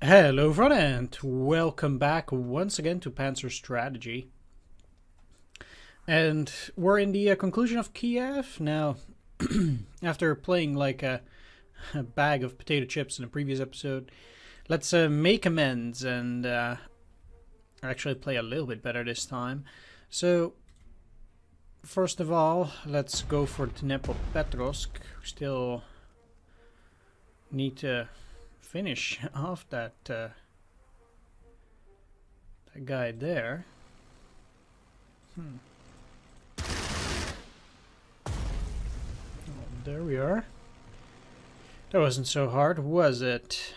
Hello everyone and welcome back once again to Panzer Strategy. And we're in the conclusion of Kiev now. After playing like a bag of potato chips in a previous episode, let's make amends and actually play a little bit better this time. So first of all, let's go for Dnepropetrovsk. We still need to finish off that guy there. Oh, there we are. That wasn't so hard, was it?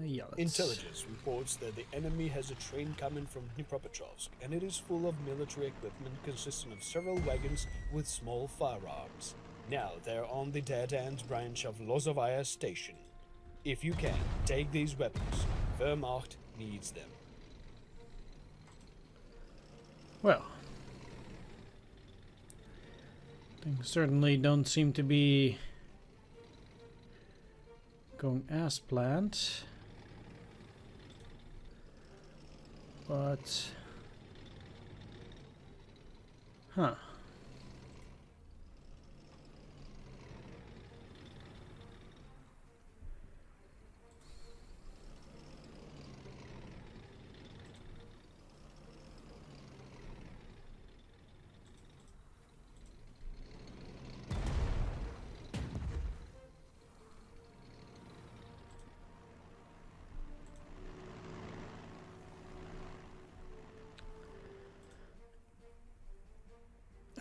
Yeah. Intelligence reports that the enemy has a train coming from Dnipropetrovsk, and it is full of military equipment consisting of several wagons with small firearms. Now they're on the dead-end branch of WWII station. If you can, take these weapons. Wehrmacht needs them. Well, things certainly don't seem to be going as planned. But... Huh.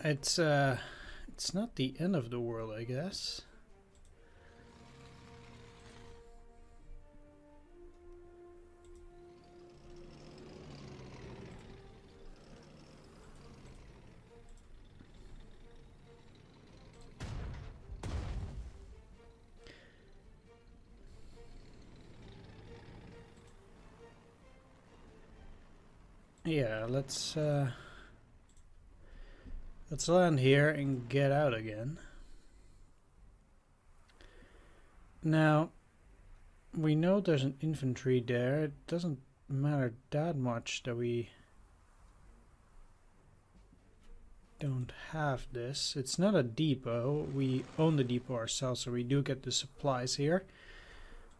It's not the end of the world, I guess. Yeah, let's land here and get out again. Now, we know there's an infantry there. It doesn't matter that much that we don't have this. It's not a depot. We own the depot ourselves, so we do get the supplies here.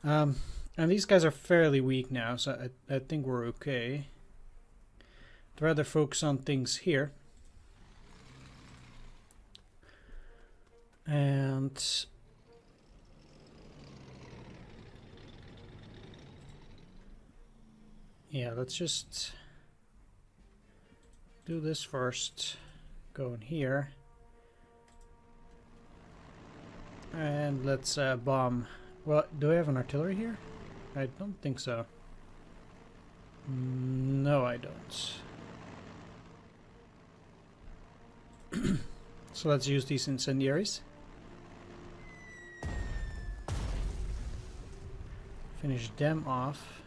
And these guys are fairly weak now, so I think we're okay. I'd rather focus on things here. And yeah, let's just do this first. Go in here. And let's bomb. Well, do I have an artillery here? I don't think so. No, I don't. So let's use these incendiaries. Finish them off.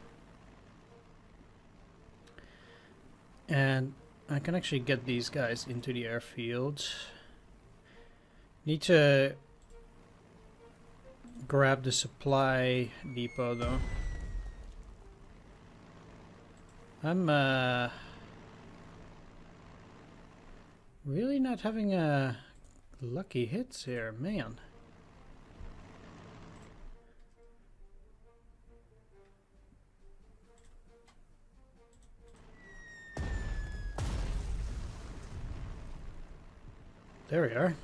And I can actually get these guys into the airfield. Need to grab the supply depot though. I'm really not having lucky hits here, man. There we are.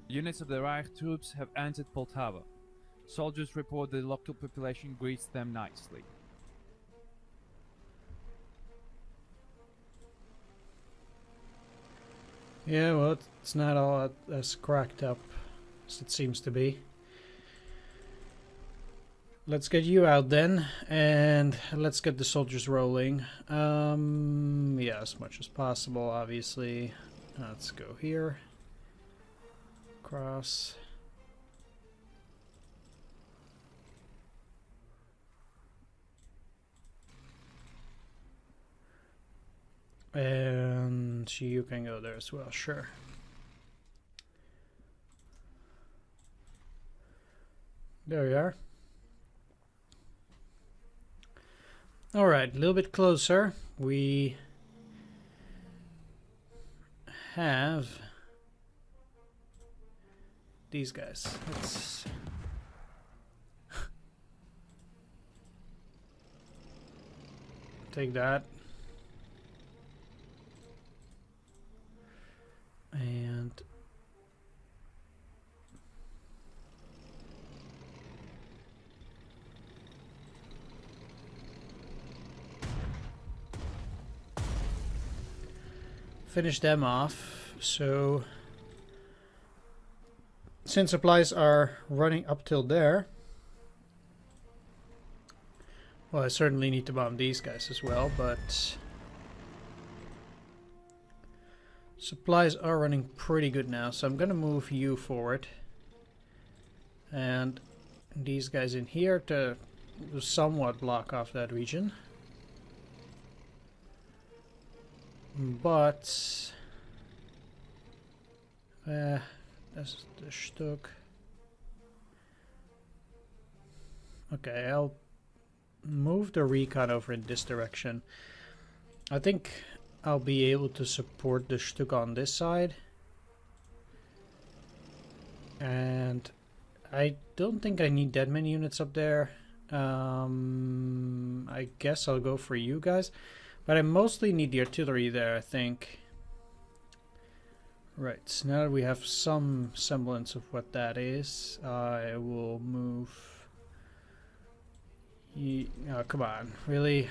Units of the Reich troops have entered Poltava. Soldiers report the local population greets them nicely. Yeah, well, it's not all as cracked up as it seems to be. Let's get you out then, and let's get the soldiers rolling. Yeah, as much as possible, obviously. Let's go here. Cross. And you can go there as well, sure. There we are. Alright, a little bit closer. We have these guys. Let's take that. And finish them off. So since supplies are running up till there, well, I certainly need to bomb these guys as well, but supplies are running pretty good now, so I'm gonna move you forward and these guys in here to somewhat block off that region. But that's the Stück. Okay, I'll move the recon over in this direction. I think I'll be able to support the Stück on this side. And I don't think I need that many units up there. I guess I'll go for you guys. But I mostly need the artillery there, I think. Right, so now that we have some semblance of what that is, I will move... Oh, come on, really?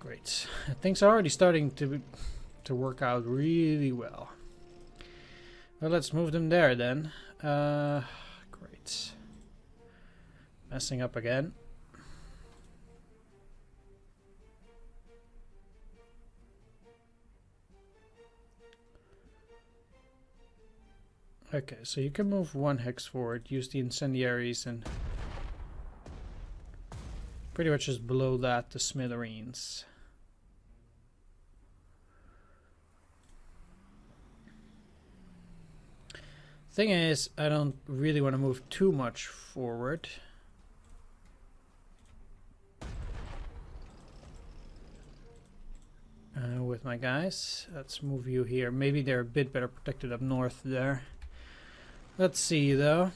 Great. Things are already starting to work out really well. Well, let's move them there then. Great. Messing up again. Okay, so you can move one hex forward, use the incendiaries, and pretty much just below that the smithereens. Thing is, I don't really want to move too much forward. With my guys, let's move you here. Maybe they're a bit better protected up north there. Let's see though.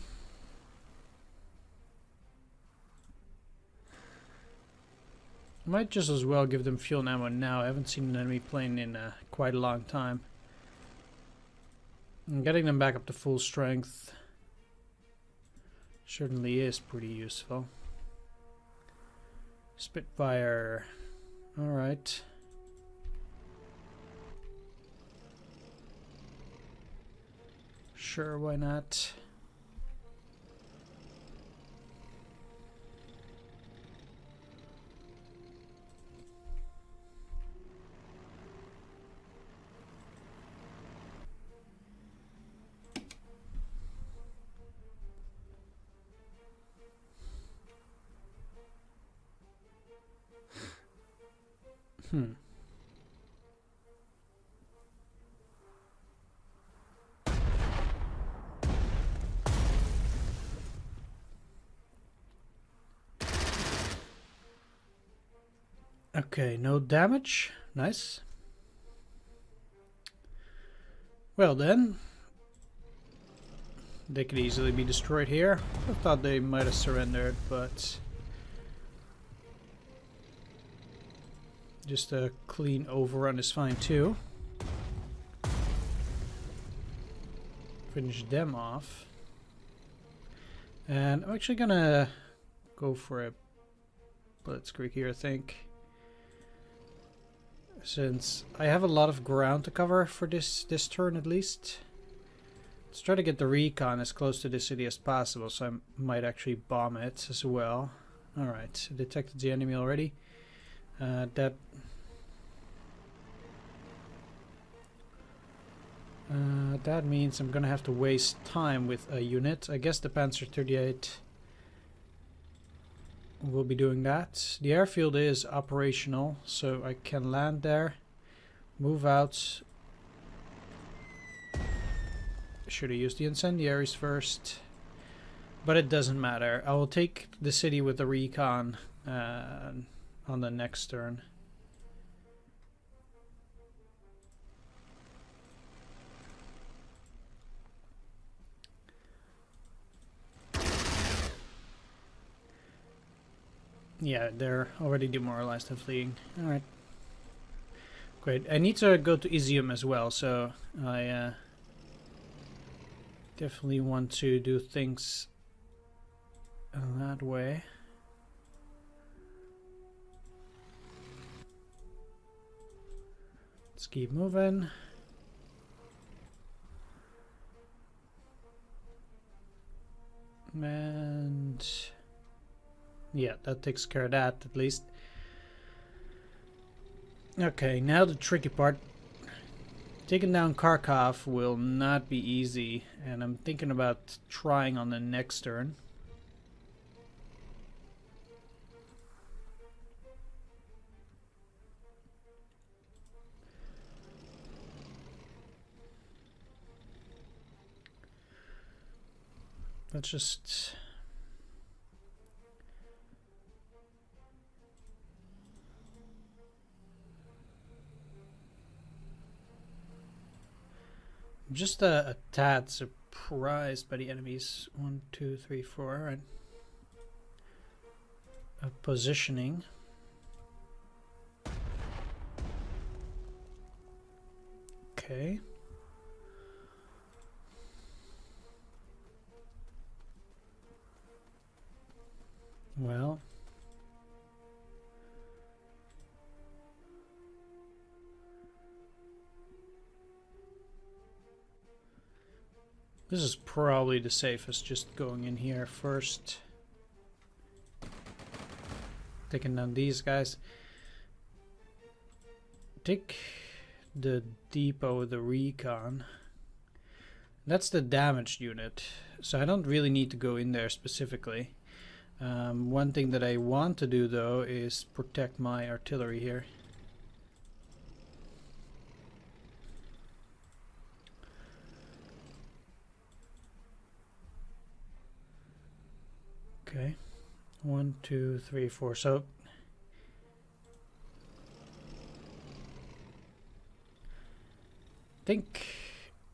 Might just as well give them fuel and ammo now. I haven't seen an enemy plane in quite a long time. And getting them back up to full strength certainly is pretty useful. Spitfire. Alright. Sure, why not? Okay, no damage. Nice. Well then, they could easily be destroyed here. I thought they might have surrendered, but just a clean overrun is fine too. Finish them off. And I'm actually gonna go for a blitzkrieg here, I think. Since I have a lot of ground to cover for this turn at least. Let's try to get the recon as close to the city as possible, so I might actually bomb it as well. Alright, detected the enemy already. That means I'm gonna have to waste time with a unit. I guess the Panzer 38 will be doing that. The airfield is operational, so I can land there, move out. Should have used the incendiaries first. But it doesn't matter. I will take the city with the recon on the next turn. Yeah, they're already demoralized and fleeing. Alright. Great. I need to go to Izium as well, so I definitely want to do things that way. Let's keep moving. And yeah, that takes care of that at least. Okay, now the tricky part. Taking down Kharkov will not be easy, and I'm thinking about trying on the next turn. Let's just... Just a tad surprised by the enemies. 1, 2, 3, 4. Alright. Positioning. Okay. Well. This is probably the safest, just going in here first. Taking down these guys. Take the depot, the recon. That's the damaged unit, so I don't really need to go in there specifically. One thing that I want to do though is protect my artillery here. Okay, 1, 2, 3, 4. So I think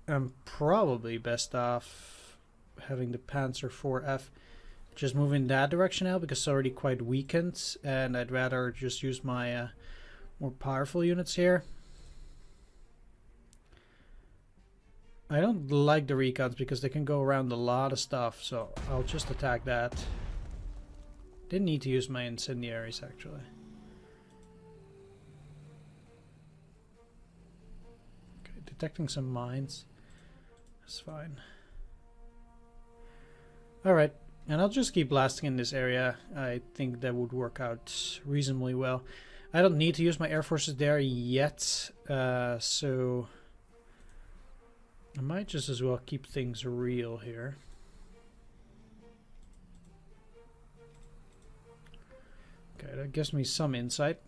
I'm probably best off having the Panzer 4F just move in that direction now, because it's already quite weakened, and I'd rather just use my more powerful units here. I don't like the recons because they can go around a lot of stuff, so I'll just attack that. Didn't need to use my incendiaries actually. Okay, detecting some mines. That's fine. Alright, and I'll just keep blasting in this area. I think that would work out reasonably well. I don't need to use my air forces there yet, so I might just as well keep things real here. Okay, that gives me some insight.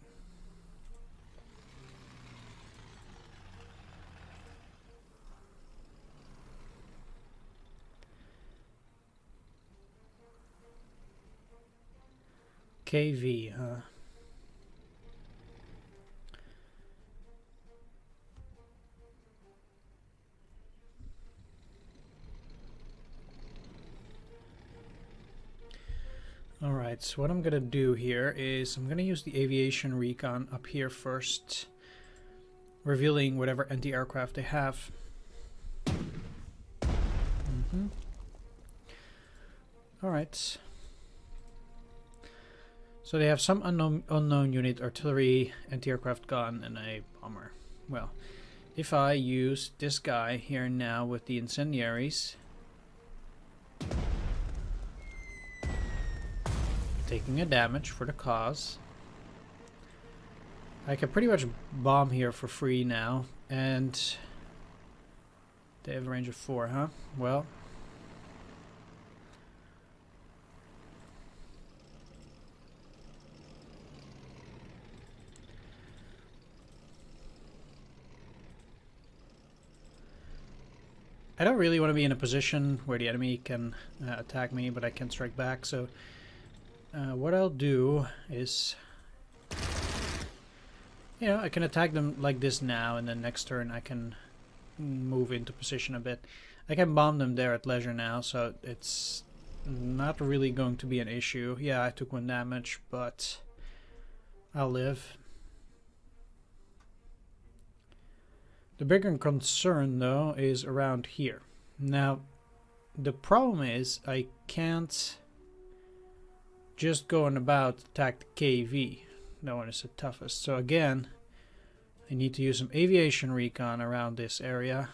KV, huh? Alright, so what I'm gonna do here is I'm gonna use the aviation recon up here first, revealing whatever anti-aircraft they have. Alright. So they have some unknown unit, artillery, anti-aircraft gun, and a bomber. Well, if I use this guy here now with the incendiaries, taking a damage for the cause, I can pretty much bomb here for free now, and they have a range of 4, huh? Well, I don't really want to be in a position where the enemy can attack me, but I can strike back. So what I'll do is, you know, I can attack them like this now, and then next turn I can move into position a bit. I can bomb them there at leisure now, so it's not really going to be an issue. Yeah, I took 1 damage, but I'll live. The bigger concern, though, is around here. Now, the problem is I can't just go on about attack the KV. That one is the toughest. So again, I need to use some aviation recon around this area,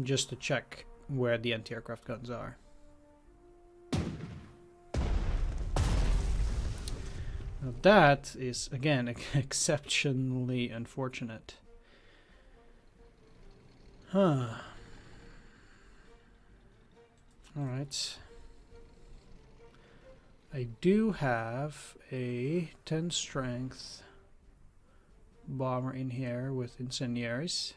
just to check where the anti-aircraft guns are. Now that is, again, exceptionally unfortunate. Huh. Alright. I do have a 10 strength bomber in here with incendiaries.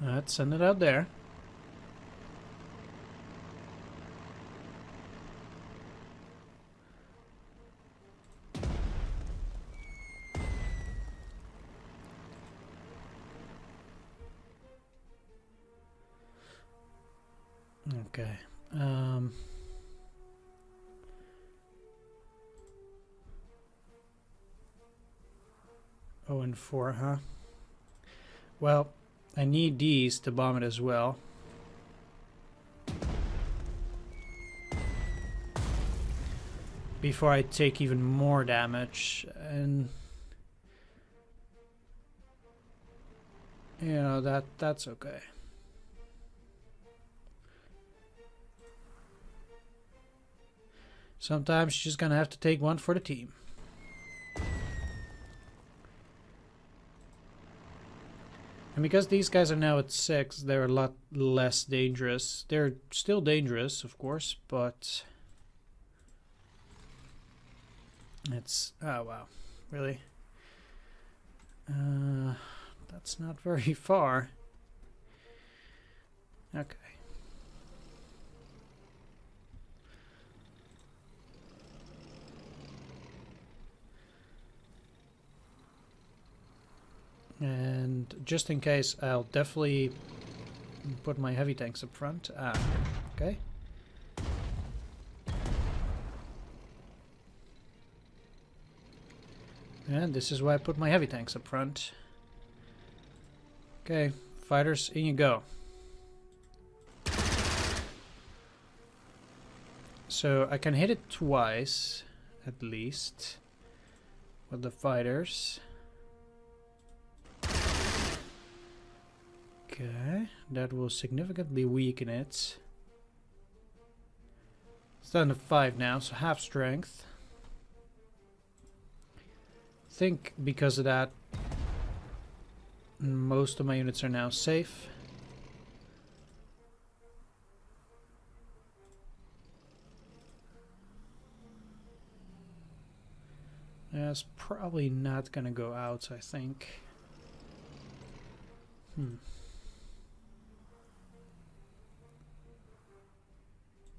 Let's send it out there. Okay. 0 and 4, huh? Well, I need these to bomb it as well. Before I take even more damage, and you know, that's okay. Sometimes you're just gonna have to take one for the team. And because these guys are now at 6, they're a lot less dangerous. They're still dangerous, of course, but it's... oh, wow. Really? That's not very far. Okay. And just in case, I'll definitely put my heavy tanks up front. Okay. And this is why I put my heavy tanks up front. Okay, fighters, in you go. So I can hit it twice, at least, with the fighters. Okay, that will significantly weaken it. It's down to 5 now, so half strength. I think because of that, most of my units are now safe. It's probably not gonna go out, I think.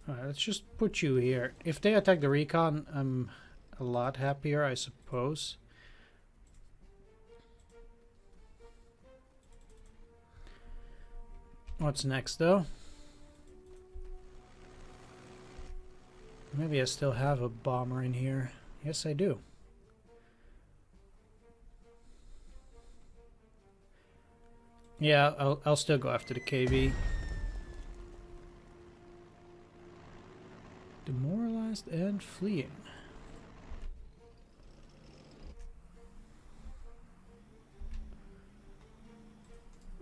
Alright, let's just put you here. If they attack the recon, I'm a lot happier, I suppose. What's next, though? Maybe I still have a bomber in here. Yes, I do. Yeah, I'll still go after the KV. Demoralized and fleeing.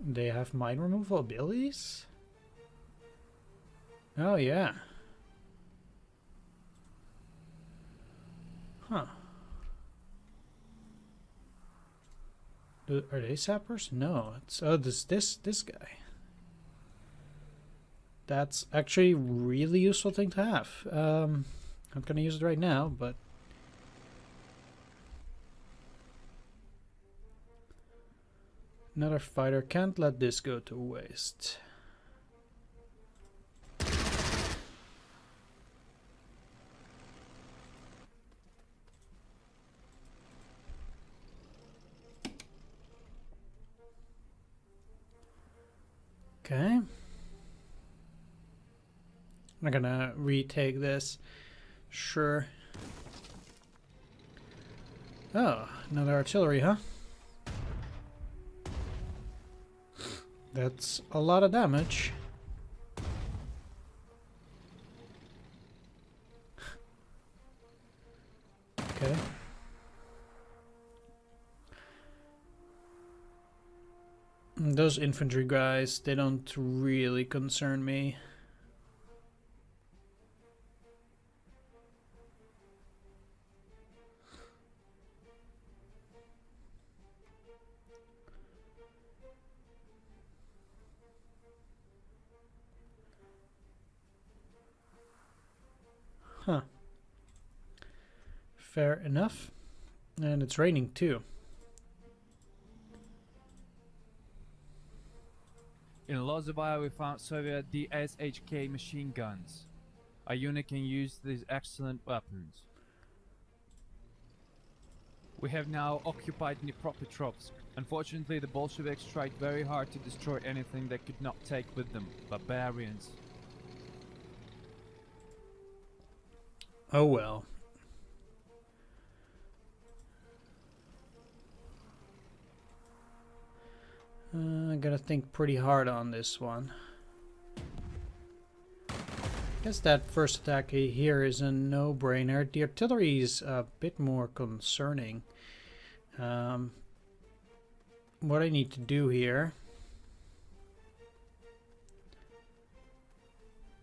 They have mine removal abilities? Oh yeah. Huh. Are they sappers? No, it's this guy. That's actually a really useful thing to have. I'm gonna use it right now, but Another fighter. Can't let this go to waste. Okay. I'm gonna retake this. Sure. Oh, another artillery, huh? That's a lot of damage. Okay. Those infantry guys, they don't really concern me. Huh. Fair enough. And it's raining too. In WWII we found Soviet DSHK machine guns. A unit can use these excellent weapons. We have now occupied Dnipropetrovsk. Unfortunately, the Bolsheviks tried very hard to destroy anything they could not take with them. Barbarians. Oh well. I gotta think pretty hard on this one. Guess that first attack here is a no-brainer. The artillery is a bit more concerning. What I need to do here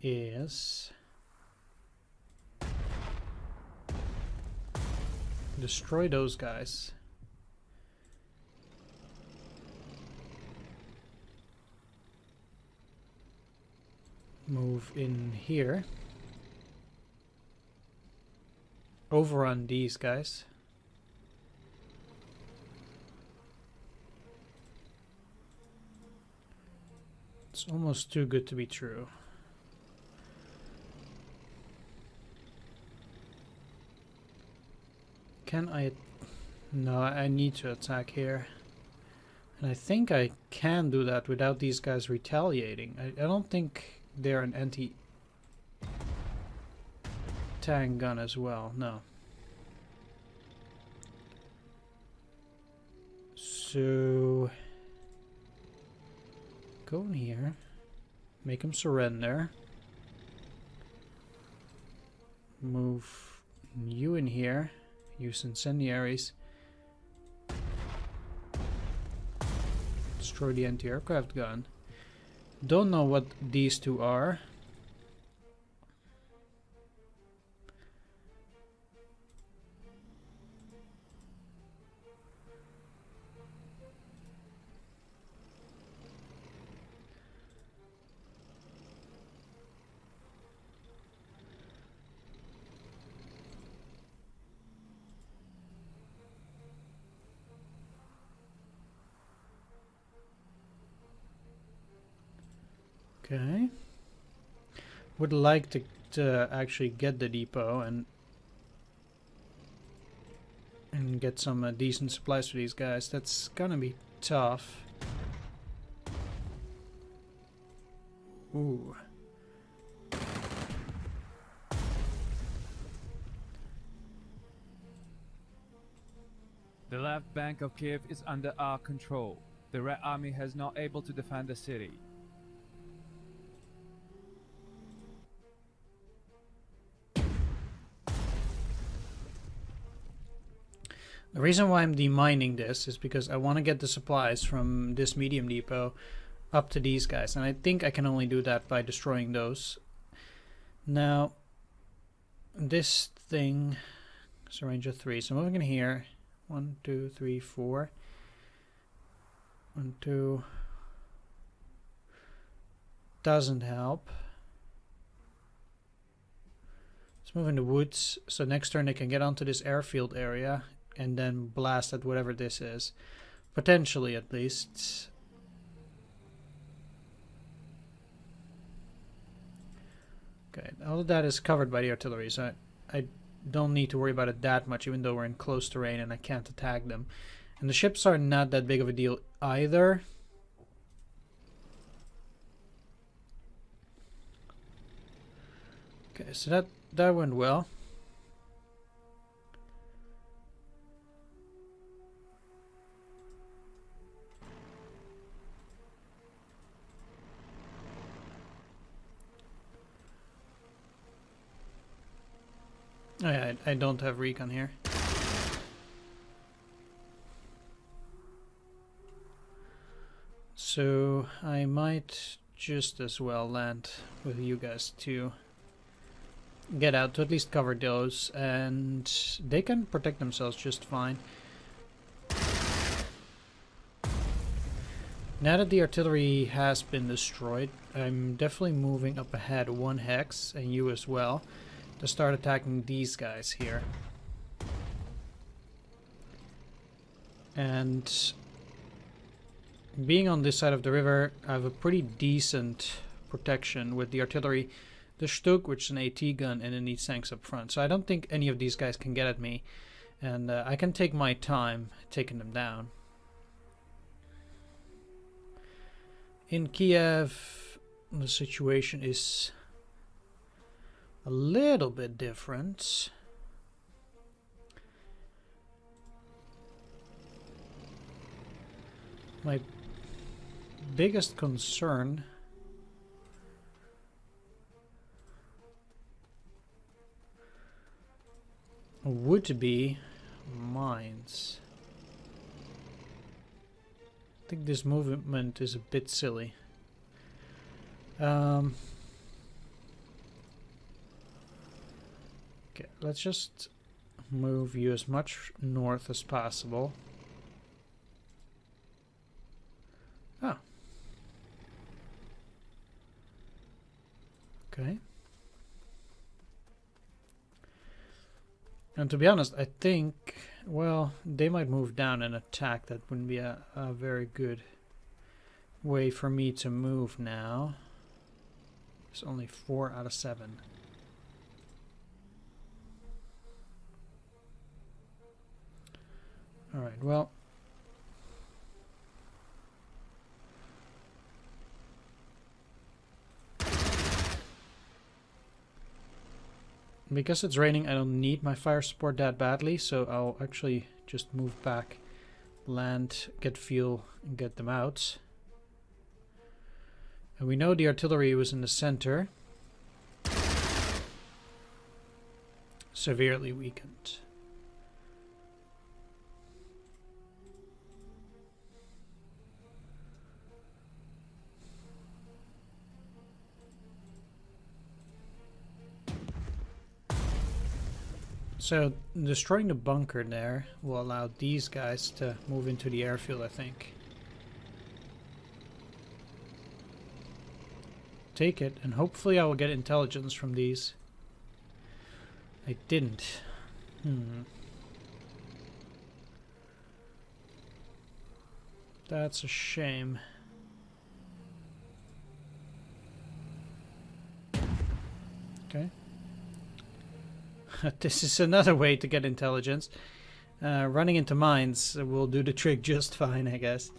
is destroy those guys. Move in here. Overrun these guys. It's almost too good to be true. Can I... No, I need to attack here. And I think I can do that without these guys retaliating. I don't think they're an anti-tank gun as well. No. So... go in here. Make them surrender. Move you in here. Use incendiaries. Destroy the anti-aircraft gun. Don't know what these two are. Okay. Would like to actually get the depot and get some decent supplies for these guys. That's gonna be tough. Ooh. The left bank of Kiev is under our control. The Red Army has not able to defend the city. The reason why I'm demining this is because I want to get the supplies from this medium depot up to these guys, and I think I can only do that by destroying those. Now, this thing is a range of 3, so moving in here. 1, 2, 3, 4. 1, 2. Doesn't help. Let's move in the woods, so next turn they can get onto this airfield area and then blast at whatever this is. Potentially, at least. Okay, all of that is covered by the artillery, so I don't need to worry about it that much, even though we're in close terrain and I can't attack them. And the ships are not that big of a deal either. Okay, so that went well. Oh yeah, I don't have recon here. So I might just as well land with you guys to get out to at least cover those, and they can protect themselves just fine. Now that the artillery has been destroyed, I'm definitely moving up ahead 1 hex, and you as well, to start attacking these guys here. And being on this side of the river, I have a pretty decent protection with the artillery, the Stuk, which is an AT gun, and it needs tanks up front. So I don't think any of these guys can get at me, and I can take my time taking them down. In Kiev, the situation is a little bit different. My biggest concern would be mines. I think this movement is a bit silly. Okay, let's just move you as much north as possible. Oh. Okay. And to be honest, I think, well, they might move down and attack. That wouldn't be a very good way for me to move now. It's only 4 out of 7. Alright, well. Because it's raining, I don't need my fire support that badly, so I'll actually just move back, land, get fuel, and get them out. And we know the artillery was in the center. Severely weakened. So, destroying the bunker there will allow these guys to move into the airfield, I think. Take it, and hopefully I will get intelligence from these. I didn't. That's a shame. Okay. This is another way to get intelligence. Running into mines will do the trick just fine, I guess.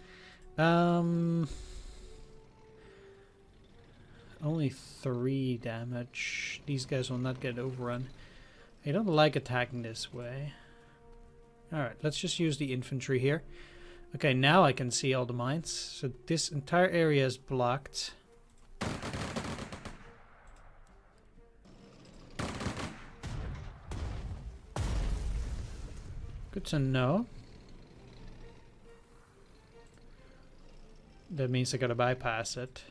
Only 3 damage. These guys will not get overrun. I don't like attacking this way. Alright, let's just use the infantry here. Okay, now I can see all the mines. So this entire area is blocked. Good to know. That means I gotta bypass it.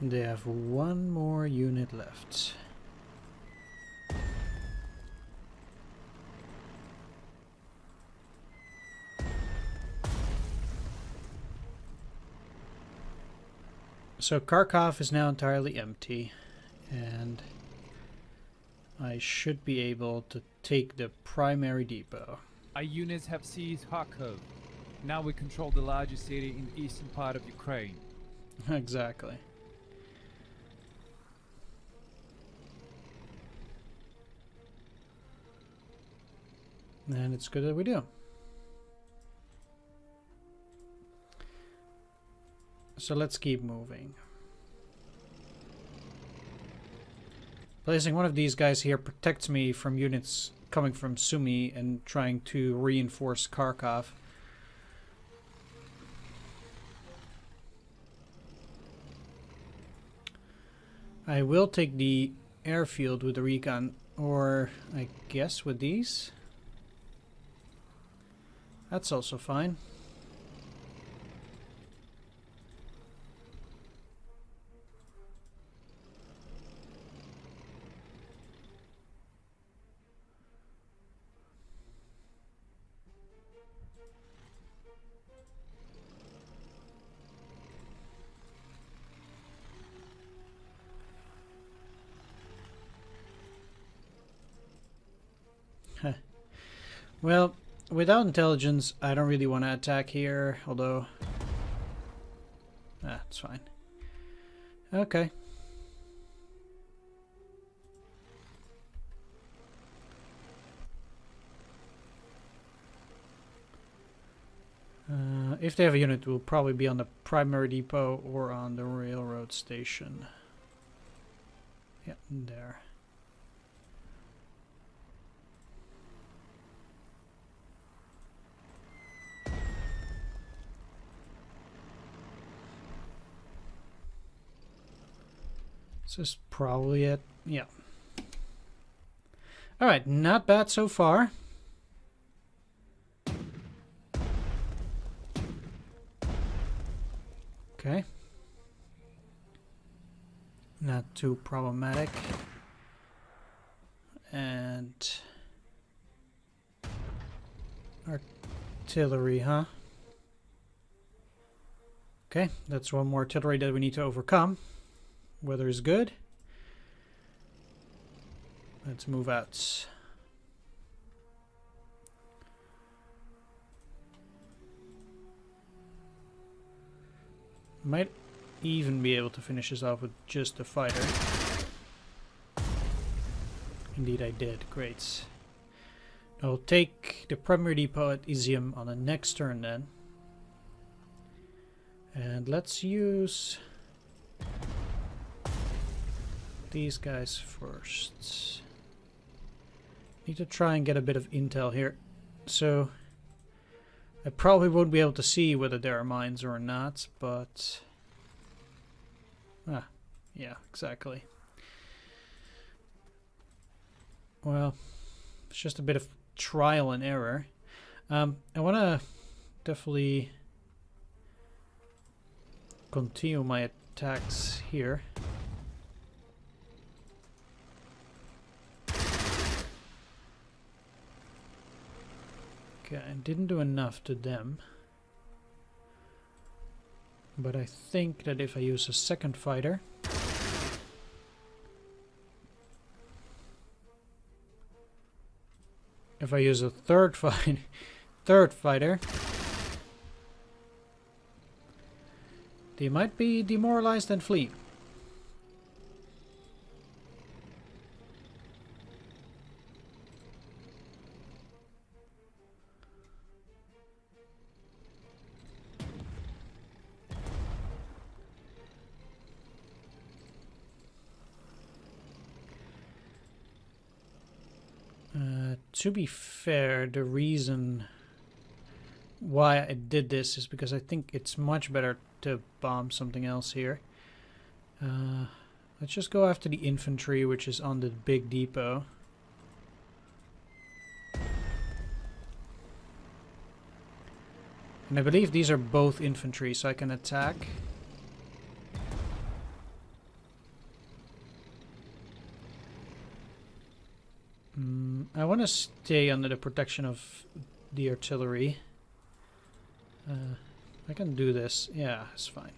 They have one more unit left. So Kharkov is now entirely empty, and I should be able to take the primary depot. Our units have seized Kharkov. Now we control the largest city in the eastern part of Ukraine. Exactly. And it's good that we do. So let's keep moving. Placing one of these guys here protects me from units coming from Sumy and trying to reinforce Kharkov. I will take the airfield with the recon, or I guess with these. That's also fine. Well, without intelligence, I don't really want to attack here, although... it's fine. Okay. If they have a unit, it will probably be on the primary depot or on the railroad station. Yeah, there. This is probably it. Yeah. Alright, not bad so far. Okay. Not too problematic. And... artillery, huh? Okay, that's one more artillery that we need to overcome. Weather is good. Let's move out. Might even be able to finish this off with just a fighter. Indeed I did. Great. I'll take the primary depot at Izium on the next turn then. And let's use these guys first. Need to try and get a bit of intel here. So I probably won't be able to see whether there are mines or not, but yeah, exactly. Well, it's just a bit of trial and error. I want to definitely continue my attacks here. Okay, I didn't do enough to them. But I think that if I use a second fighter, if I use a third fighter, they might be demoralized and flee. To be fair, the reason why I did this is because I think it's much better to bomb something else here. Let's just go after the infantry, which is on the big depot. And I believe these are both infantry, so I can attack. I want to stay under the protection of the artillery. I can do this. Yeah, it's fine.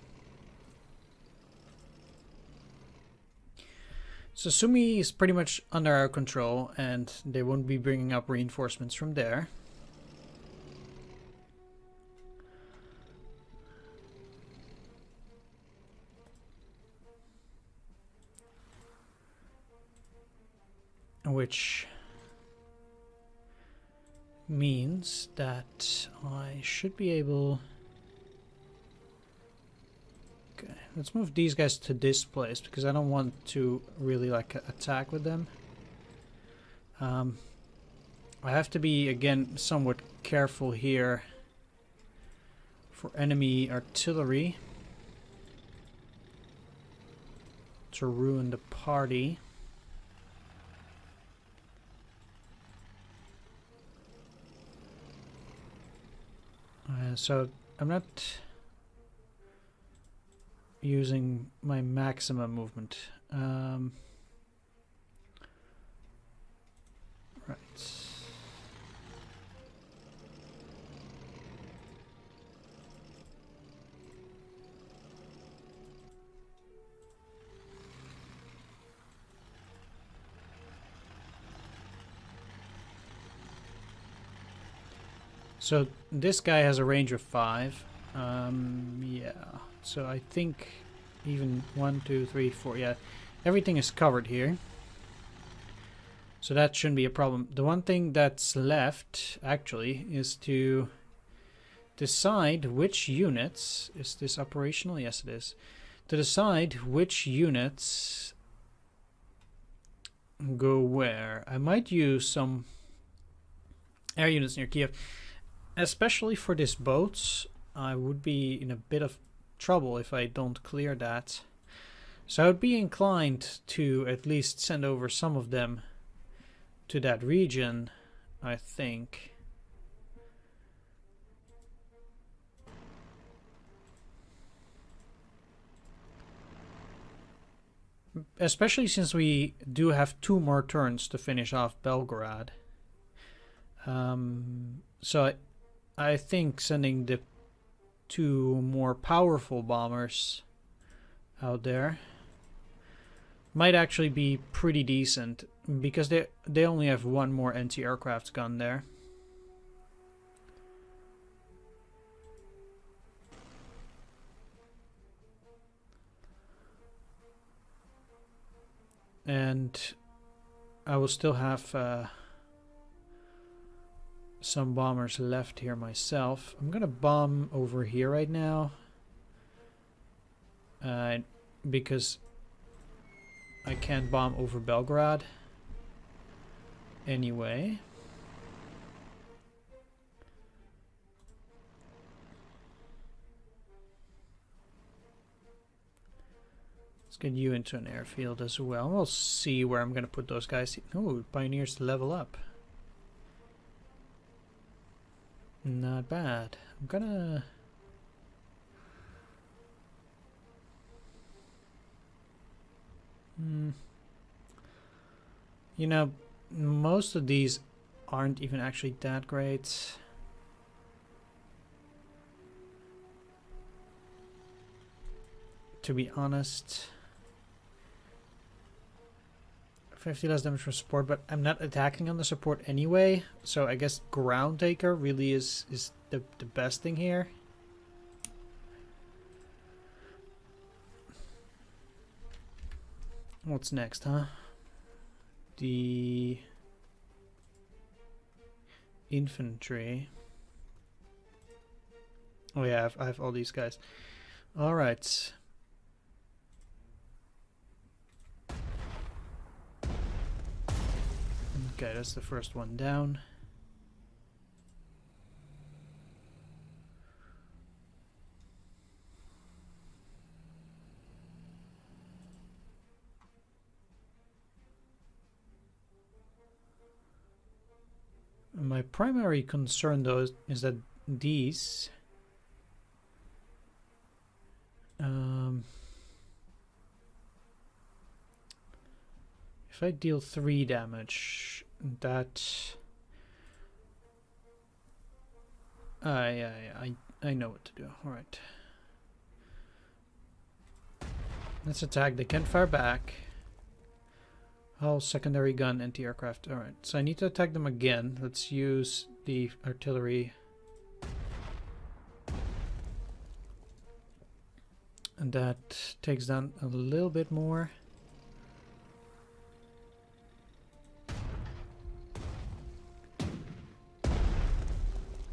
So Sumi is pretty much under our control, and they won't be bringing up reinforcements from there. Which means that I should be able... Okay, let's move these guys to this place because I don't want to really like attack with them. I have to be again somewhat careful here for enemy artillery to ruin the party. So I'm not using my maximum movement. Right. So this guy has a range of 5. Yeah. So I think even 1, 2, 3, 4. Yeah, everything is covered here. So that shouldn't be a problem. The one thing that's left actually is to decide which units. Is this operational? Yes, it is. To decide which units go where. I might use some air units near Kiev. Especially for this boat, I would be in a bit of trouble if I don't clear that. So I would be inclined to at least send over some of them to that region, I think. Especially since we do have 2 more turns to finish off Belgorod. So I think sending the 2 more powerful bombers out there might actually be pretty decent because they only have 1 more anti-aircraft gun there. And I will still have some bombers left here myself. I'm gonna bomb over here right now because I can't bomb over Belgrade anyway. Let's get you into an airfield as well. We'll see where I'm gonna put those guys. Oh, Pioneers level up. Not bad. I'm gonna... You know, most of these aren't even actually that great. To be honest. 50 less damage from support, but I'm not attacking on the support anyway, so I guess ground taker really is the best thing here. What's next, huh? The infantry. Oh yeah, I have all these guys. All right. Okay, that's the first one down. My primary concern though is that these if I deal 3 damage, that... I know what to do. Alright. Let's attack. They can't fire back. Hull, secondary gun, anti-aircraft. Alright, so I need to attack them again. Let's use the artillery. And that takes down a little bit more.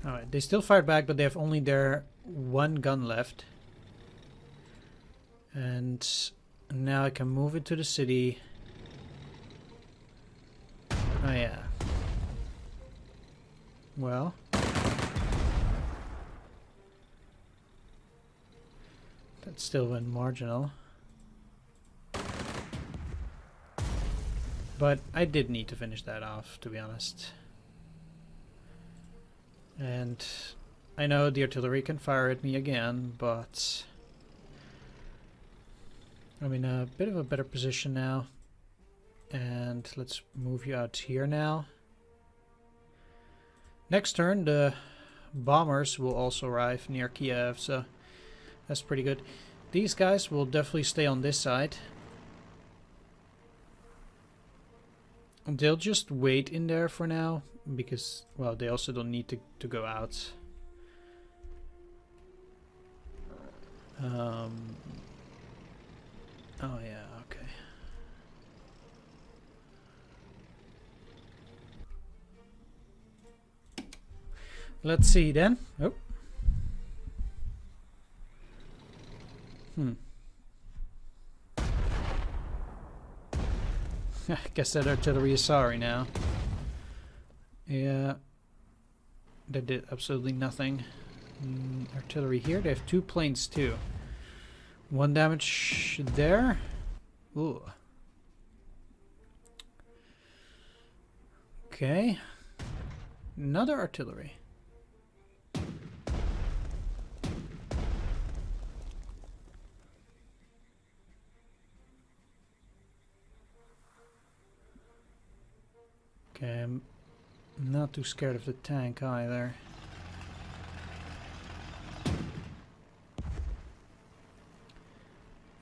Alright, they still fired back, but they have only their one gun left. And now I can move into the city. Oh yeah. Well. That still went marginal. But I did need to finish that off, to be honest. And I know the artillery can fire at me again, but I'm in a bit of a better position now. And let's move you out here now. Next turn, the bombers will also arrive near Kiev, so that's pretty good. These guys will definitely stay on this side. They'll just wait in there for now, because, well, they also don't need to go out. Oh yeah, okay. Let's see then. Oh. I guess that artillery is sorry now. Yeah. They did absolutely nothing. Artillery here. They have 2 planes too. 1 damage there. Ooh. Okay. Another artillery. Okay, I'm not too scared of the tank either.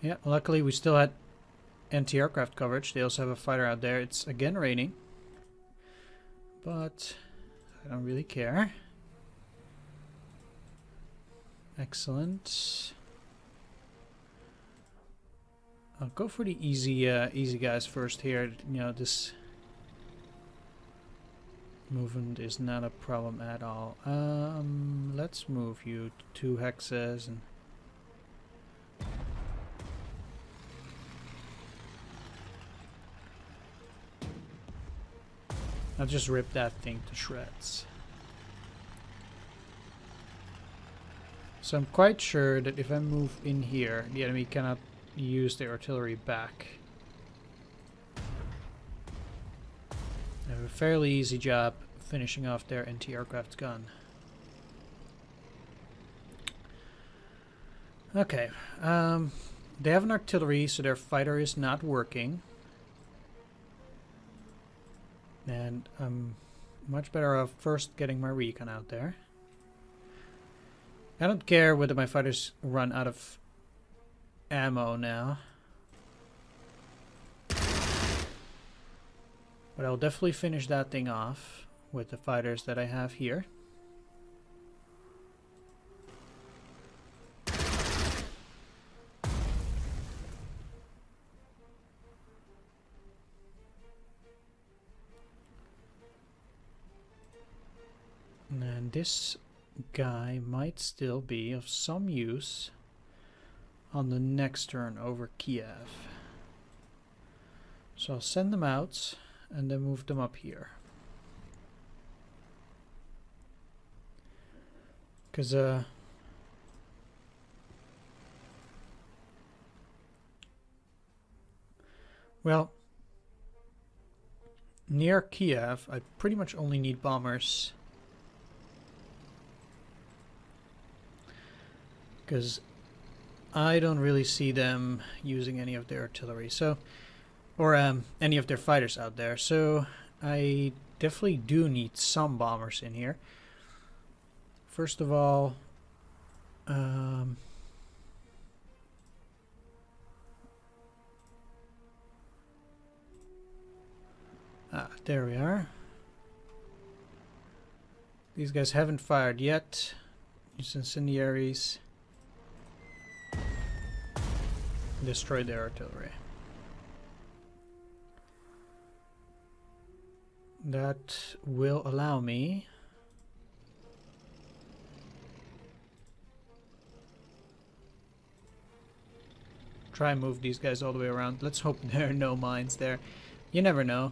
Yeah, luckily we still had anti-aircraft coverage. They also have a fighter out there. It's again raining, but I don't really care. Excellent. I'll go for the easy guys first here. You know, this movement is not a problem at all. Let's move you to 2 hexes and I'll just rip that thing to shreds. So I'm quite sure that if I move in here, the enemy cannot use their artillery back. I have a fairly easy job finishing off their anti-aircraft gun. Okay, they have an artillery, so their fighter is not working. And I'm much better off first getting my recon out there. I don't care whether my fighters run out of ammo now. But I'll definitely finish that thing off with the fighters that I have here. And this guy might still be of some use on the next turn over Kiev. So I'll send them out and then move them up here. Because, well, near Kiev, I pretty much only need bombers. Because I don't really see them using any of their artillery, so, or any of their fighters out there. So I definitely do need some bombers in here. First of all, there we are. These guys haven't fired yet. Use incendiaries. Destroy their artillery. That will allow me try and move these guys all the way around. Let's hope there are no mines there. You never know.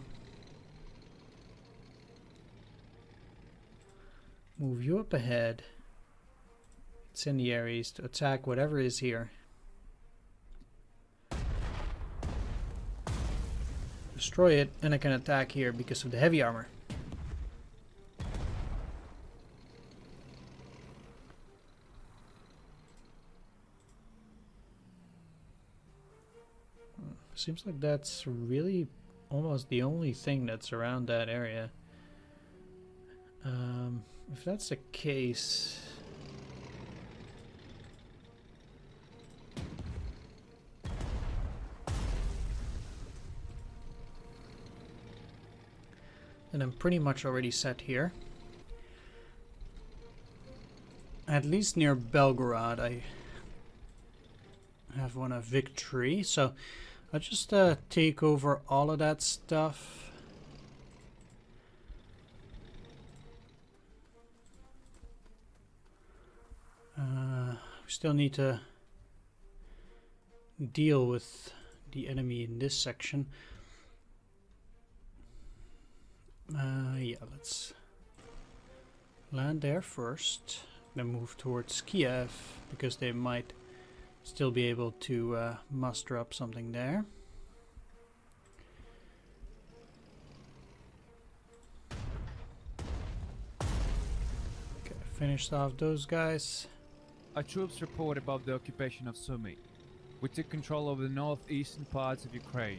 Move you up ahead. Incendiaries to attack whatever is here. Destroy it, and I can attack here because of the heavy armor. Seems like that's really almost the only thing that's around that area. If that's the case... and I'm pretty much already set here. At least near Belgorod I have won a victory, so I'll just take over all of that stuff. We still need to deal with the enemy in this section. Yeah, let's land there first, then move towards Kiev, because they might still be able to muster up something there. Okay, finished off those guys. Our troops report about the occupation of Sumy. We took control of the northeastern parts of Ukraine.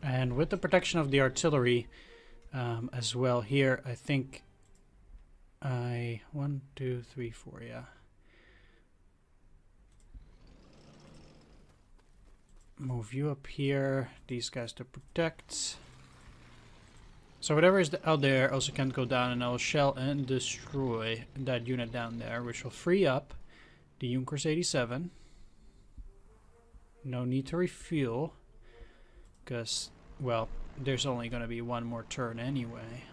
And with the protection of the artillery as well here, I think 1, 2, 3, 4, yeah. Move you up here, these guys to protect. So whatever is out there also can't go down, and I'll shell and destroy that unit down there, which will free up the Junkers 87. No need to refuel, because, well, there's only going to be one more turn anyway.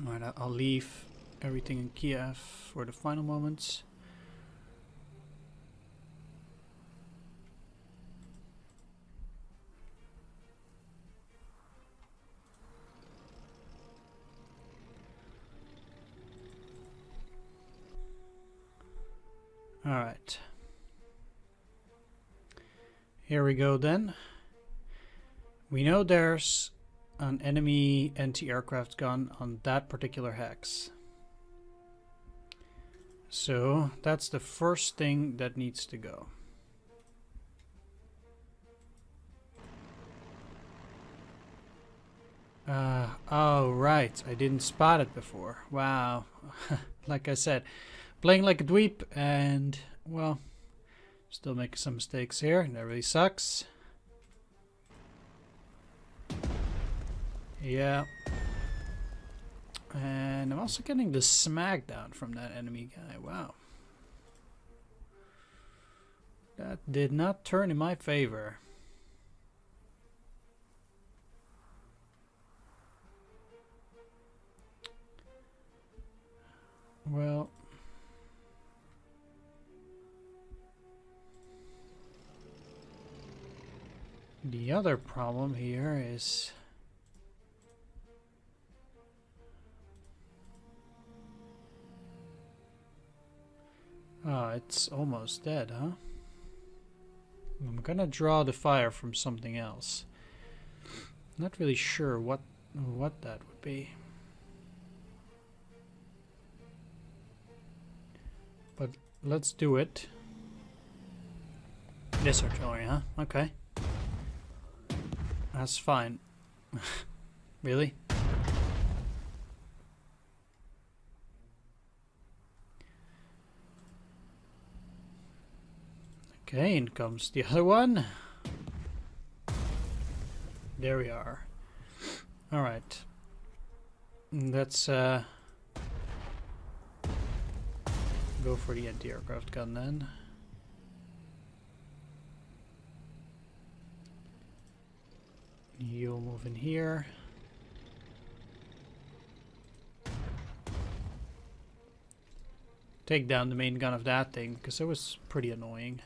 Alright, I'll leave everything in Kiev for the final moments. Alright. Here we go then. We know there's an enemy anti-aircraft gun on that particular hex. So that's the first thing that needs to go. Oh right, I didn't spot it before. Wow. Like I said, playing like a dweeb, and, well, still making some mistakes here. That really sucks. Yeah. And I'm also getting the smackdown from that enemy guy. Wow. That did not turn in my favor. Well... the other problem here is... oh, it's almost dead, huh? I'm gonna draw the fire from something else. Not really sure what that would be. But let's do it. This artillery, huh? Okay. That's fine. Really? Okay, in comes the other one. There we are. Alright. Let's go for the anti-aircraft gun then. You'll move in here. Take down the main gun of that thing, because it was pretty annoying.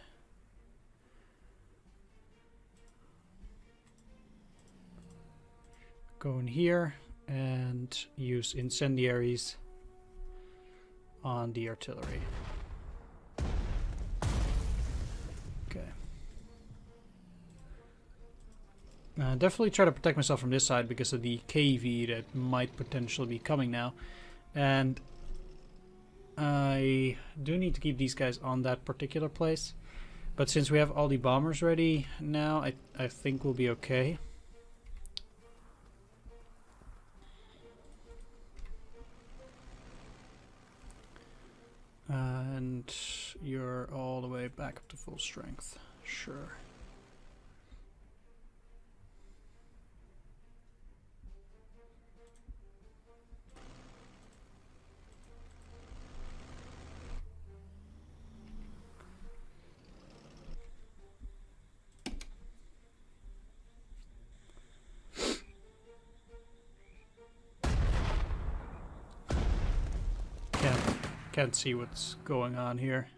Go in here and use incendiaries on the artillery. Okay. Definitely try to protect myself from this side because of the KV that might potentially be coming now. And I do need to keep these guys on that particular place. But since we have all the bombers ready now, I think we'll be okay. And you're all the way back up to full strength. Sure. Can't see what's going on here.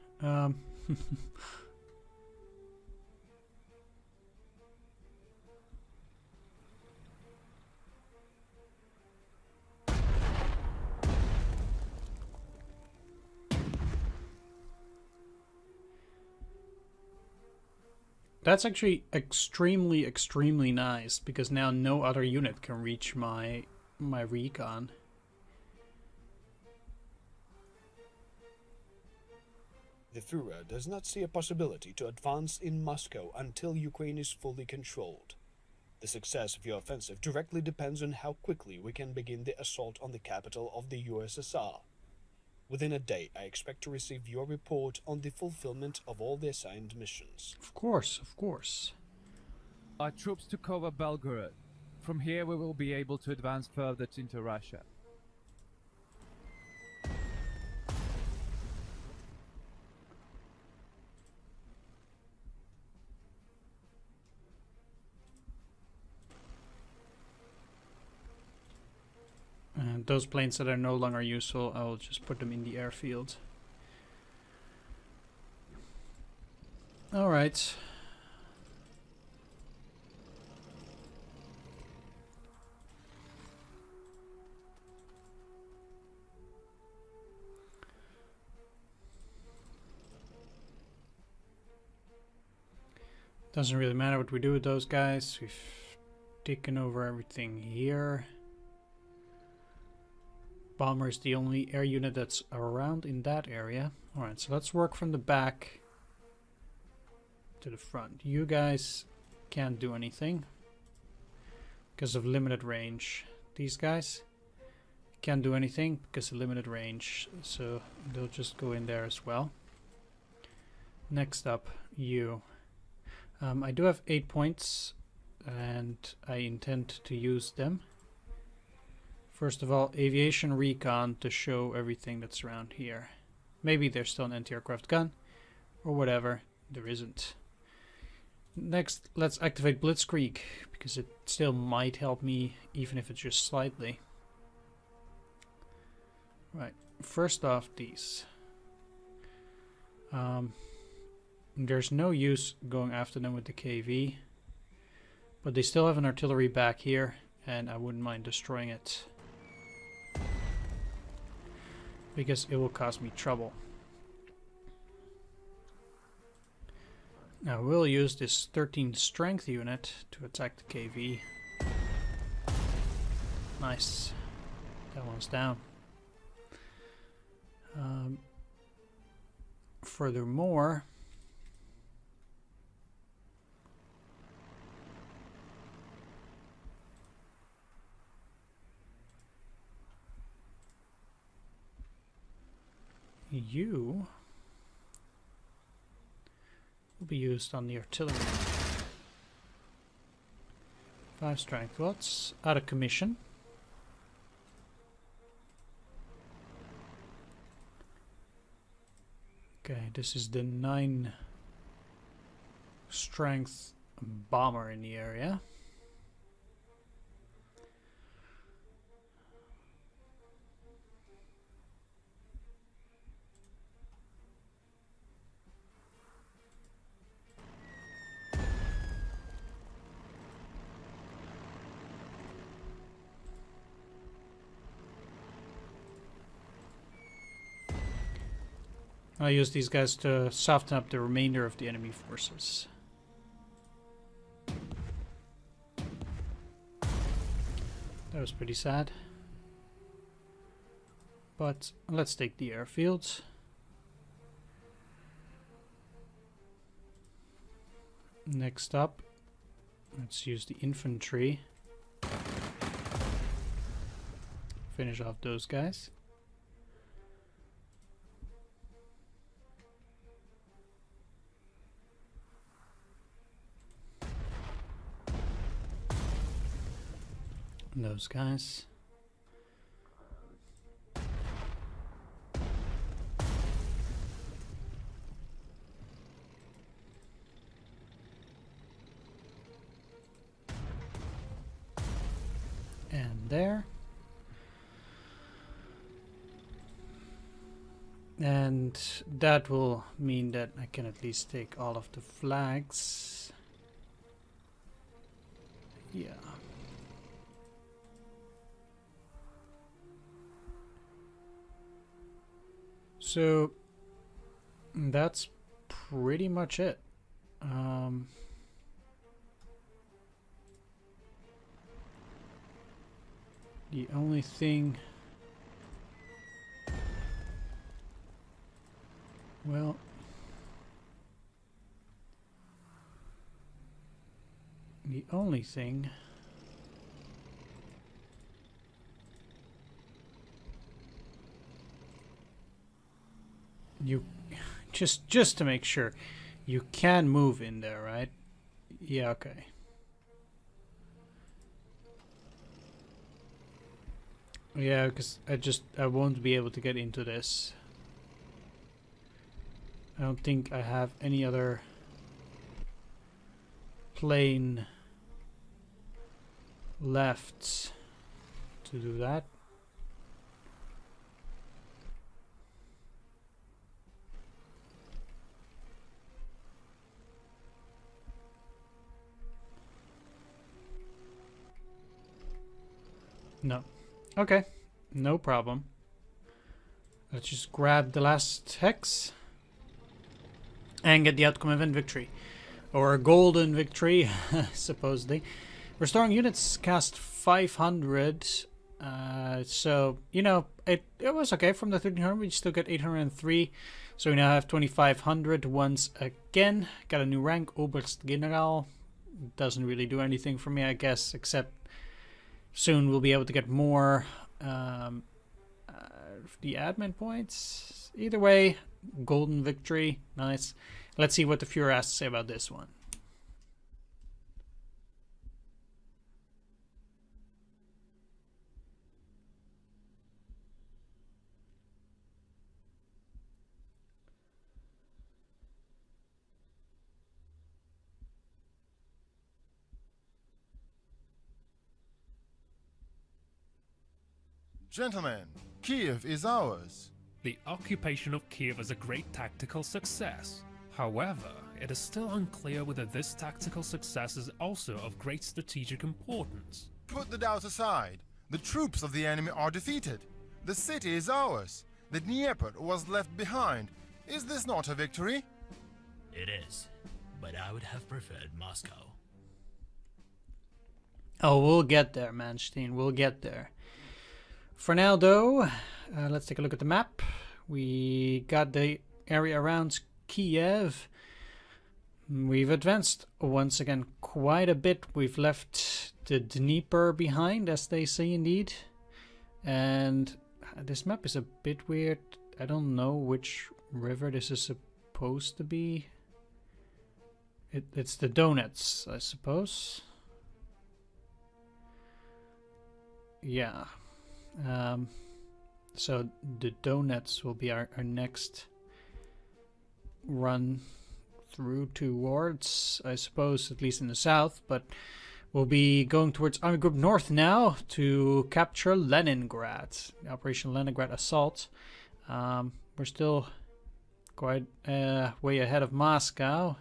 That's actually extremely nice because now no other unit can reach my recon. The Führer does not see a possibility to advance in Moscow until Ukraine is fully controlled. The success of your offensive directly depends on how quickly we can begin the assault on the capital of the USSR. Within a day, I expect to receive your report on the fulfillment of all the assigned missions. Of course, of course. Our troops took over Belgorod. From here we will be able to advance further into Russia. And those planes that are no longer useful, I'll just put them in the airfield. Alright. Doesn't really matter what we do with those guys. We've taken over everything here. Bomber is the only air unit that's around in that area. Alright, so let's work from the back to the front. You guys can't do anything because of limited range. These guys can't do anything because of limited range, so they'll just go in there as well. Next up, you. I do have 8 points and I intend to use them. First of all, aviation recon to show everything that's around here. Maybe there's still an anti-aircraft gun, or whatever. There isn't. Next, let's activate Blitzkrieg, because it still might help me, even if it's just slightly. Right, first off, these. There's no use going after them with the KV, but they still have an artillery back here, and I wouldn't mind destroying it. Because it will cause me trouble. Now we'll use this 13 strength unit to attack the KV. Nice. That one's down. Furthermore, you will be used on the artillery. 5 strength. What's out of commission? Okay, this is the 9 strength bomber in the area. I'll use these guys to soften up the remainder of the enemy forces. That was pretty sad. But let's take the airfields. Next up, let's use the infantry. Finish off those guys. Those guys. And there. And that will mean that I can at least take all of the flags. Yeah. So that's pretty much it. The only thing, well, the only thing you just to make sure, you can move in there, right? Yeah, okay. Yeah, because I won't be able to get into this. I don't think I have any other plane left to do that. No. Okay. No problem. Let's just grab the last hex and get the outcome event victory. Or a golden victory, supposedly. Restoring units cast 500. So, you know, it was okay. From the 1300, we still get 803. So we now have 2500 once again. Got a new rank, Oberst General. Doesn't really do anything for me, I guess, except soon we'll be able to get more the admin points. Either way, golden victory. Nice. Let's see what the Fuhrer has to say about this one. Gentlemen, Kiev is ours. The occupation of Kiev is a great tactical success. However, it is still unclear whether this tactical success is also of great strategic importance. Put the doubt aside. The troops of the enemy are defeated. The city is ours. The Dnieper was left behind. Is this not a victory? It is, but I would have preferred Moscow. Oh, we'll get there, Manstein. We'll get there. For now, though, let's take a look at the map. We got the area around Kiev. We've advanced once again quite a bit. We've left the Dnieper behind, as they say indeed. And this map is a bit weird. I don't know which river this is supposed to be. It's the Donuts, I suppose. Yeah. So the Donuts will be our next run through towards, I suppose, at least in the south, but we'll be going towards Army Group North now to capture Leningrad. Operation Leningrad Assault. We're still quite way ahead of Moscow,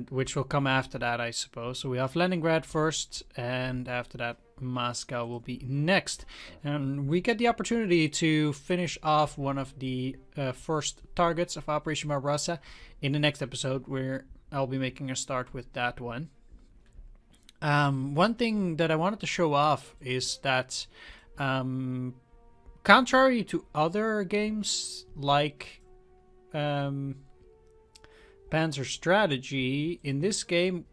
which will come after that, I suppose. So we have Leningrad first, and after that Moscow will be next. And we get the opportunity to finish off one of the first targets of Operation Barbarossa in the next episode, where I'll be making a start with that one. One thing that I wanted to show off is that contrary to other games like Panzer Strategy, in this game,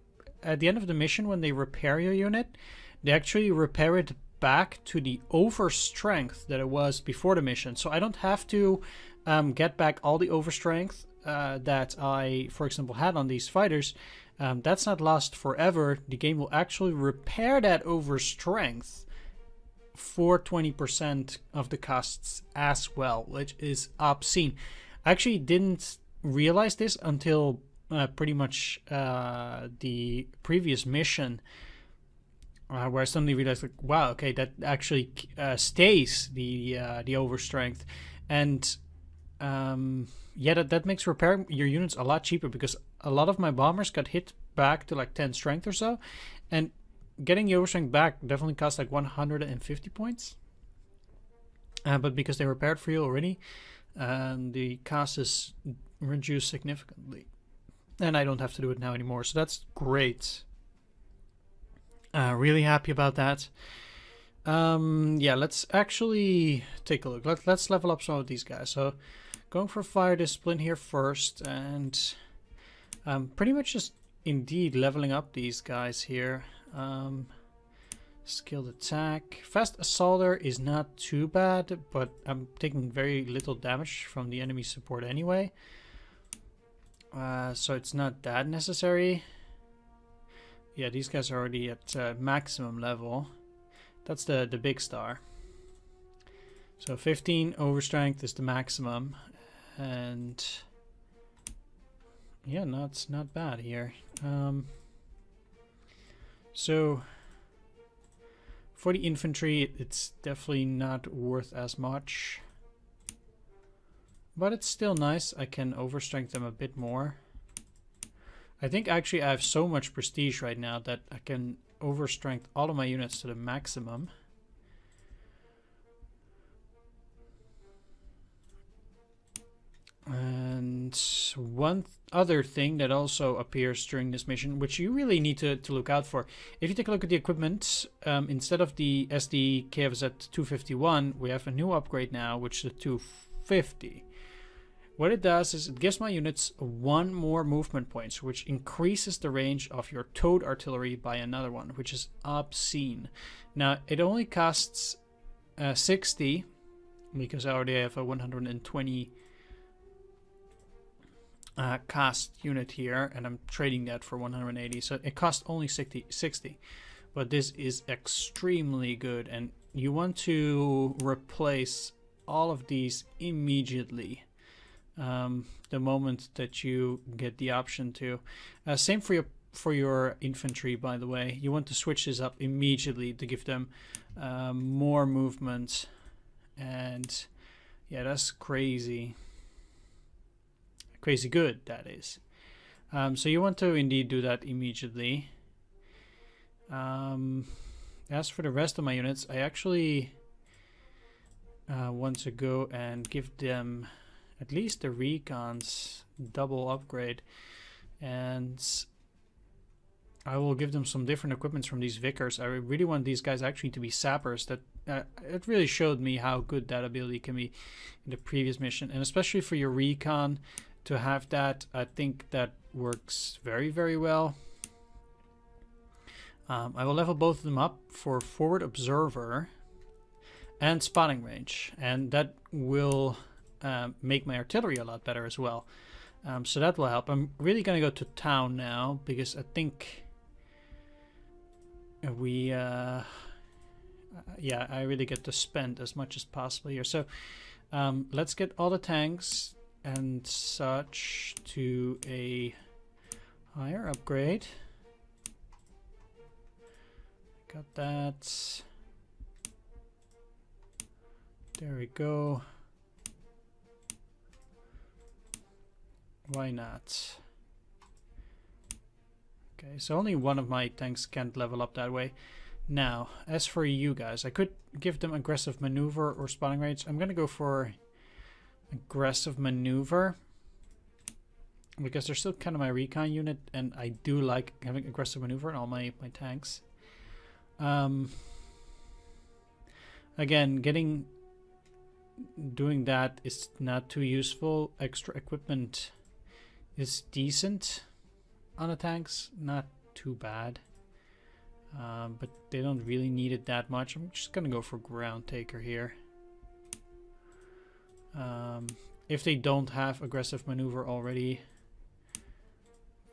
at the end of the mission, when they repair your unit, they actually repair it back to the overstrength that it was before the mission. So I don't have to get back all the overstrength that I, for example, had on these fighters. That's not lost forever. The game will actually repair that overstrength for 20% of the costs as well, which is obscene. I actually didn't realize this until pretty much the previous mission, where I suddenly realized, like, wow, okay, that actually stays the overstrength, and yeah, that makes repairing your units a lot cheaper, because a lot of my bombers got hit back to like 10 strength or so, and getting the overstrength back definitely cost like 150 points. But because they repaired for you already, the cost is reduced significantly, and I don't have to do it now anymore. So that's great. Really happy about that. Yeah, let's actually take a look. Let's level up some of these guys. So going for fire discipline here first, and pretty much just indeed leveling up these guys here. Skilled attack. Fast assaulter is not too bad, but I'm taking very little damage from the enemy support anyway. So it's not that necessary. Yeah, these guys are already at maximum level. That's the big star. So 15 overstrength is the maximum. And yeah, no, it's not bad here. So for the infantry, it's definitely not worth as much, but it's still nice. I can overstrength them a bit more. I think actually I have so much prestige right now that I can overstrength all of my units to the maximum. And one other thing that also appears during this mission, which you really need to look out for, if you take a look at the equipment, instead of the SD KFZ 251, we have a new upgrade now, which is the 250. What it does is it gives my units one more movement points, which increases the range of your towed artillery by another one, which is obscene. Now, it only costs 60, because I already have a 120 cost unit here, and I'm trading that for 180, so it costs only 60. But this is extremely good, and you want to replace all of these immediately. The moment that you get the option to. Same for your infantry, by the way. You want to switch this up immediately to give them more movement. And yeah, that's crazy. Crazy good, that is. So you want to indeed do that immediately. As for the rest of my units, I actually want to go and give them at least the recons double upgrade, and I will give them some different equipments from these vicars. I really want these guys actually to be sappers. That it really showed me how good that ability can be in the previous mission, and especially for your recon to have that, I think that works very, very well. I will level both of them up for forward observer and spotting range, and that will make my artillery a lot better as well. So that will help. I'm really going to go to town now because I think we yeah, I really get to spend as much as possible here. So let's get all the tanks and such to a higher upgrade. Got that. There we go. Why not? Okay, so only one of my tanks can't level up that way. Now, as for you guys, I could give them aggressive maneuver or spotting range. I'm gonna go for aggressive maneuver because they're still kind of my recon unit, and I do like having aggressive maneuver in all my tanks. Again, doing that is not too useful. Extra equipment is decent on the tanks, not too bad, but they don't really need it that much. I'm just gonna go for ground taker here. If they don't have aggressive maneuver already,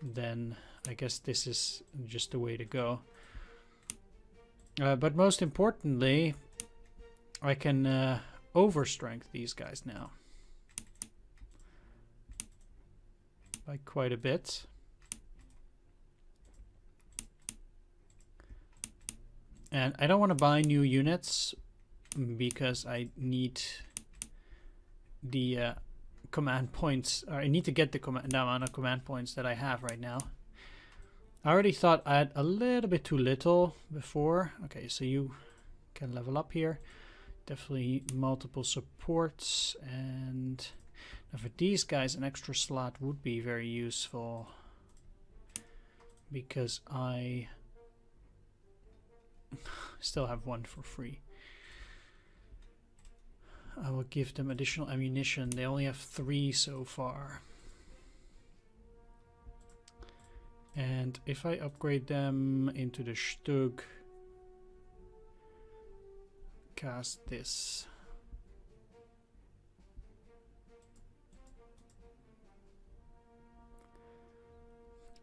then I guess this is just the way to go. But most importantly, I can overstrength these guys now by quite a bit. And I don't want to buy new units because I need the command points. Or I need to get the amount of command points that I have right now. I already thought I had a little bit too little before. Okay, so you can level up here. Definitely multiple supports, and now for these guys an extra slot would be very useful because I still have one for free. I will give them additional ammunition. They only have 3 so far. And if I upgrade them into the Stug, cast this.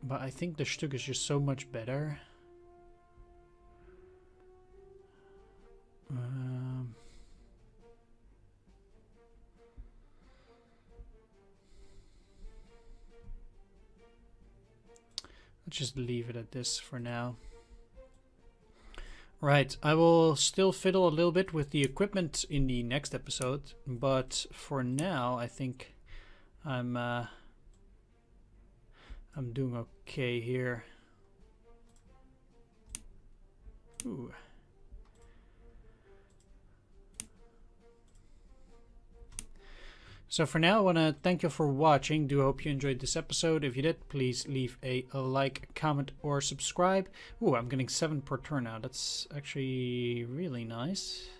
But I think the Stug is just so much better. Let's just leave it at this for now. Right, I will still fiddle a little bit with the equipment in the next episode, but for now I think I'm doing okay here. Ooh. So for now, I want to thank you for watching. Do hope you enjoyed this episode. If you did, please leave a like, comment, or subscribe. Ooh, I'm getting 7 per turn now. That's actually really nice.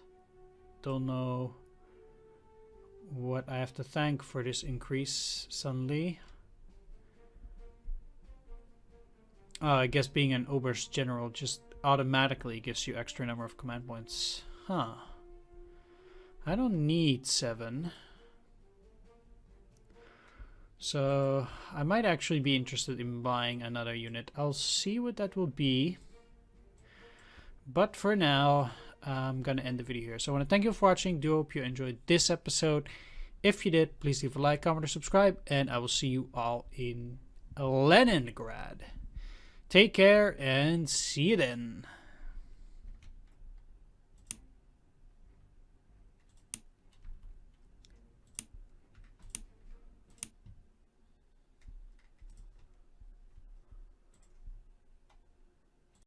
Don't know what I have to thank for this increase suddenly. I guess being an Oberst General just automatically gives you extra number of command points. Huh. I don't need 7. So I might actually be interested in buying another unit. I'll see what that will be. But for now, I'm gonna end the video here. So I want to thank you for watching. Do hope you enjoyed this episode. If you did, please leave a like, comment, or subscribe. And I will see you all in Leningrad. Take care and see you then.